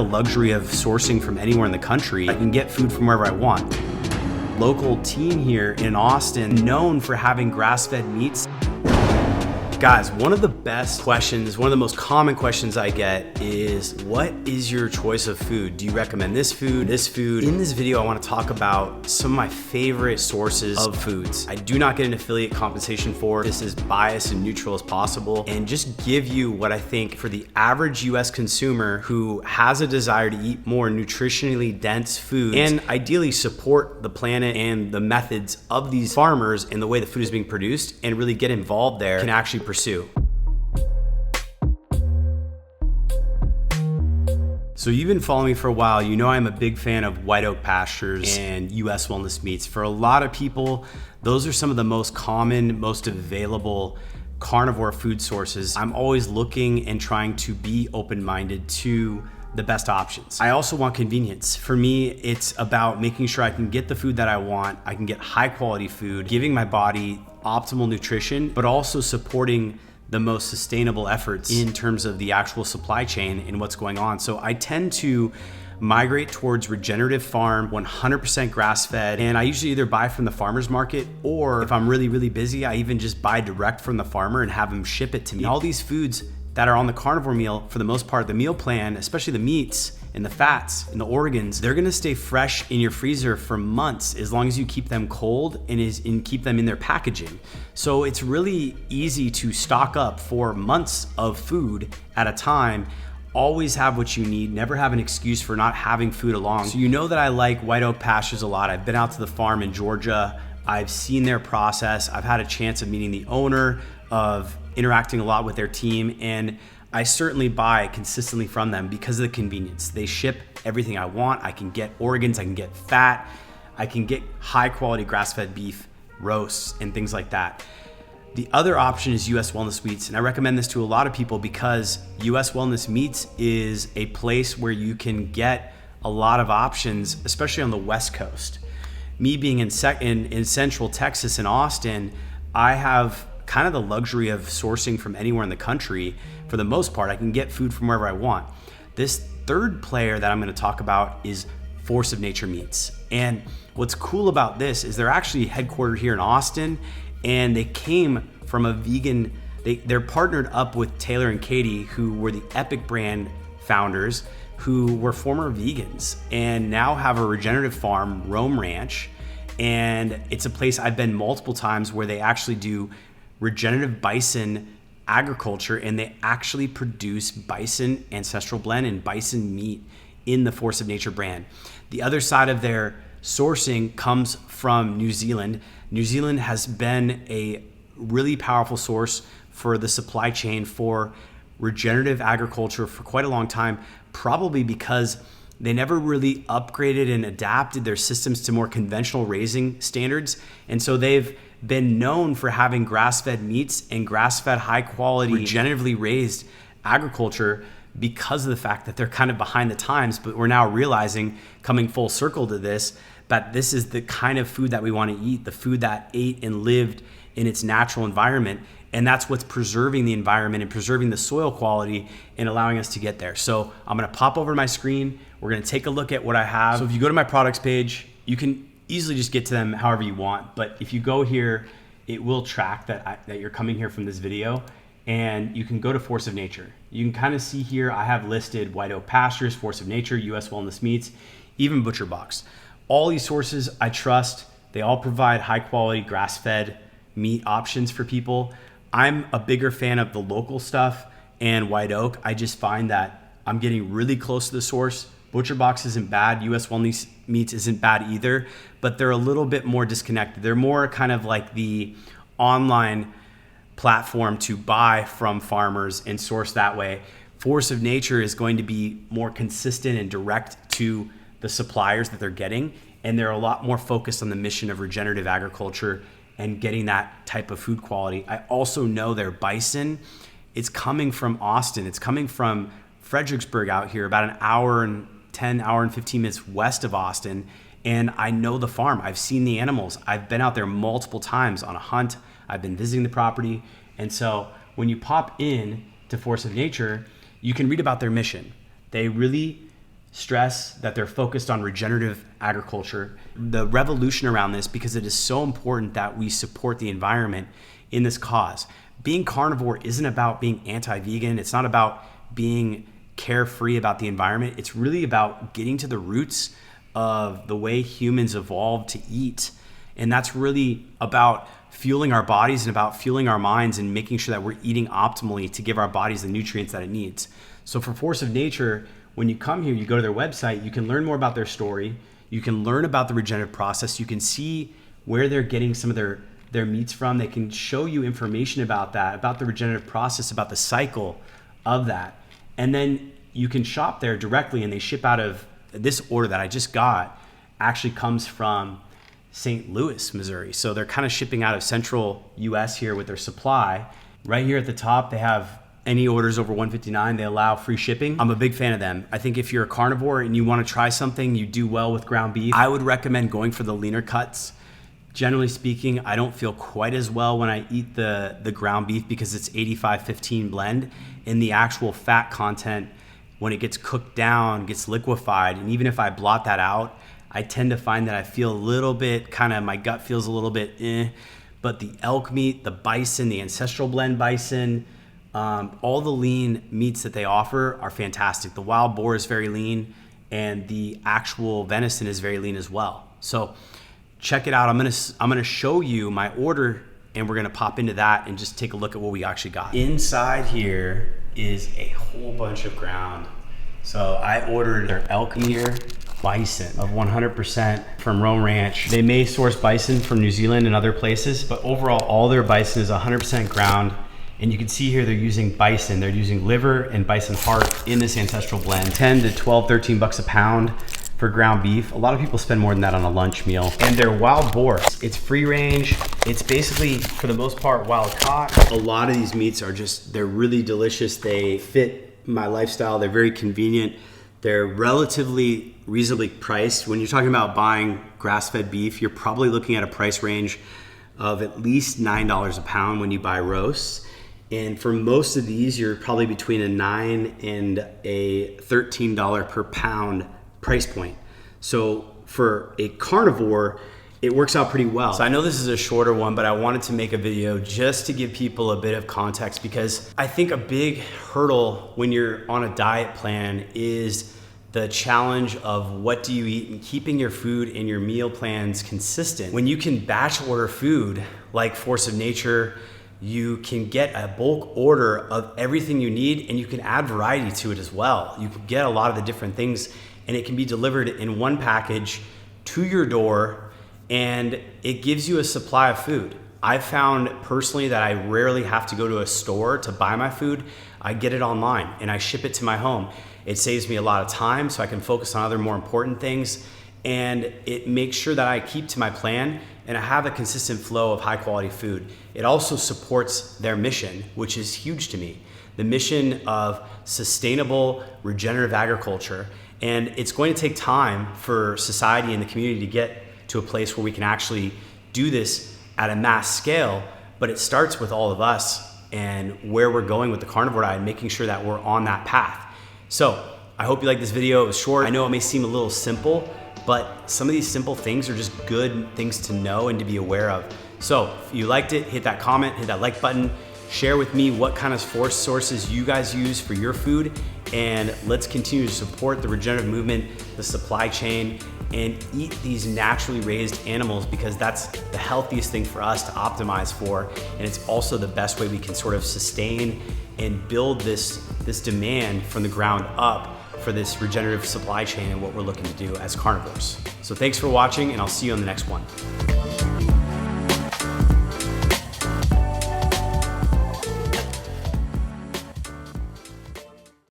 The luxury of sourcing from anywhere in the country. I can get food from wherever I want. Local team here in Austin, known for having grass-fed meats. Guys, one of the best questions, one of the most common questions I get is, what is your choice of food? Do you recommend this food, this food? In this video, I want to talk about some of my favorite sources of foods. I do not get an affiliate compensation for this, as biased and neutral as possible, and just give you what I think for the average US consumer who has a desire to eat more nutritionally dense foods and ideally support the planet and the methods of these farmers and the way the food is being produced and really get involved there, can actually pursue. So you've been following me for a while. You know I'm a big fan of White Oak Pastures and US Wellness Meats. For a lot of people, those are some of the most common, most available carnivore food sources. I'm always looking and trying to be open-minded to the best options. I also want convenience. For me, it's about making sure I can get the food that I want, I can get high quality food, giving my body optimal nutrition, but also supporting the most sustainable efforts in terms of the actual supply chain and what's going on. So I tend to migrate towards regenerative farm, 100% grass-fed, and I usually either buy from the farmer's market, or if I'm really busy, I even just buy direct from the farmer and have them ship it to me. All these foods that are on the carnivore meal, for the most part, the meal plan, especially the meats and the fats and the organs, they're gonna stay fresh in your freezer for months as long as you keep them cold and keep them in their packaging. So it's really easy to stock up for months of food at a time. Always have what you need, never have an excuse for not having food along. So you know that I like White Oak Pastures a lot. I've been out to the farm in Georgia. I've seen their process. I've had a chance of meeting the owner, of interacting a lot with their team, and I certainly buy consistently from them because of the convenience. They ship everything I want. I can get organs, I can get fat, I can get high quality grass-fed beef, roasts, and things like that. The other option is US Wellness Meats, and I recommend this to a lot of people because US Wellness Meats is a place where you can get a lot of options, especially on the West Coast. Me being in Central Texas in Austin, I have kind of the luxury of sourcing from anywhere in the country. For the most part, I can get food from wherever I want. This third player that I'm going to talk about is Force of Nature Meats. And what's cool about this is they're actually headquartered here in Austin, and they came from a vegan, they're partnered up with Taylor and Katie, who were the Epic brand founders, who were former vegans and now have a regenerative farm, Rome Ranch. And it's a place I've been multiple times where they actually do regenerative bison agriculture, and they actually produce bison ancestral blend and bison meat in the Force of Nature brand. The other side of their sourcing comes from New Zealand. New Zealand has been a really powerful source for the supply chain for regenerative agriculture for quite a long time, probably because they never really upgraded and adapted their systems to more conventional raising standards. And so they've been known for having grass-fed meats and grass-fed high quality regeneratively raised agriculture because of the fact that they're kind of behind the times. But we're now realizing, coming full circle to this, that this is the kind of food that we want to eat, the food that ate and lived in its natural environment. And that's what's preserving the environment and preserving the soil quality and allowing us to get there. So I'm gonna pop over my screen. We're gonna take a look at what I have. So if you go to my products page, you can easily just get to them however you want. But if you go here, it will track that you're coming here from this video, and you can go to Force of Nature. You can kind of see here, I have listed White Oak Pastures, Force of Nature, US Wellness Meats, even Butcher Box. All these sources I trust. They all provide high quality grass-fed meat options for people. I'm a bigger fan of the local stuff and White Oak. I just find that I'm getting really close to the source. Butcher Box isn't bad, US Wellness Meats isn't bad either, but they're a little bit more disconnected. They're more kind of like the online platform to buy from farmers and source that way. Force of Nature is going to be more consistent and direct to the suppliers that they're getting, and they're a lot more focused on the mission of regenerative agriculture and getting that type of food quality. I also know their bison, it's coming from Austin. It's coming from Fredericksburg out here, about an hour and 15 minutes west of Austin. And I know the farm. I've seen the animals. I've been out there multiple times on a hunt. I've been visiting the property. And so when you pop in to Force of Nature, you can read about their mission. They really stress that they're focused on regenerative agriculture. The revolution around this, because it is so important that we support the environment in this cause. Being carnivore isn't about being anti-vegan. It's not about being carefree about the environment. It's really about getting to the roots of the way humans evolved to eat. And that's really about fueling our bodies and about fueling our minds and making sure that we're eating optimally to give our bodies the nutrients that it needs. So for Force of Nature, when you come here, you go to their website, you can learn more about their story. You can learn about the regenerative process. You can see where they're getting some of their meats from. They can show you information about that, about the regenerative process, about the cycle of that. And then you can shop there directly, and they ship out of this order that I just got actually comes from St. Louis, Missouri. So they're kind of shipping out of central US here with their supply. Right here at the top, they have any orders over $159, they allow free shipping. I'm a big fan of them. I think if you're a carnivore and you want to try something, you do well with ground beef, I would recommend going for the leaner cuts. Generally speaking, I don't feel quite as well when I eat the ground beef because it's 85-15 blend, and the actual fat content, when it gets cooked down, gets liquefied. And even if I blot that out, I tend to find that I feel a little bit my gut feels a little bit but the elk meat, the bison, the ancestral blend bison, all the lean meats that they offer are fantastic. The wild boar is very lean, and the actual venison is very lean as well. So check it out. I'm gonna show you my order, and we're gonna pop into that and just take a look at what we actually got. Inside here is a whole bunch of ground. So I ordered their elk here, bison of 100% from Rome Ranch. They may source bison from New Zealand and other places, but overall all their bison is 100% ground. And you can see here they're using bison. They're using liver and bison heart in this ancestral blend. 10 to 12, 13 bucks a pound for ground beef. A lot of people spend more than that on a lunch meal. And they're wild boar. It's free range. It's basically, for the most part, wild caught. A lot of these meats are they're really delicious. They fit my lifestyle. They're very convenient. They're relatively reasonably priced. When you're talking about buying grass-fed beef, you're probably looking at a price range of at least $9 a pound when you buy roasts. And for most of these, you're probably between a $9 and a $13 per pound price point. So for a carnivore, it works out pretty well. So I know this is a shorter one, but I wanted to make a video just to give people a bit of context, because I think a big hurdle when you're on a diet plan is the challenge of what do you eat and keeping your food and your meal plans consistent. When you can batch order food like Force of Nature, you can get a bulk order of everything you need, and you can add variety to it as well. You can get a lot of the different things, and it can be delivered in one package to your door, and it gives you a supply of food. I've found personally that I rarely have to go to a store to buy my food. I get it online and I ship it to my home. It saves me a lot of time so I can focus on other more important things, and it makes sure that I keep to my plan and I have a consistent flow of high quality food. It also supports their mission, which is huge to me. The mission of sustainable regenerative agriculture. And it's going to take time for society and the community to get to a place where we can actually do this at a mass scale, but it starts with all of us and where we're going with the carnivore diet and making sure that we're on that path. So I hope you like this video. It was short. I know it may seem a little simple, but some of these simple things are just good things to know and to be aware of. So if you liked it, hit that comment, hit that like button, share with me what kind of force sources you guys use for your food, and let's continue to support the regenerative movement, the supply chain, and eat these naturally raised animals, because that's the healthiest thing for us to optimize for, and it's also the best way we can sort of sustain and build this demand from the ground up for this regenerative supply chain and what we're looking to do as carnivores. So thanks for watching, and I'll see you on the next one.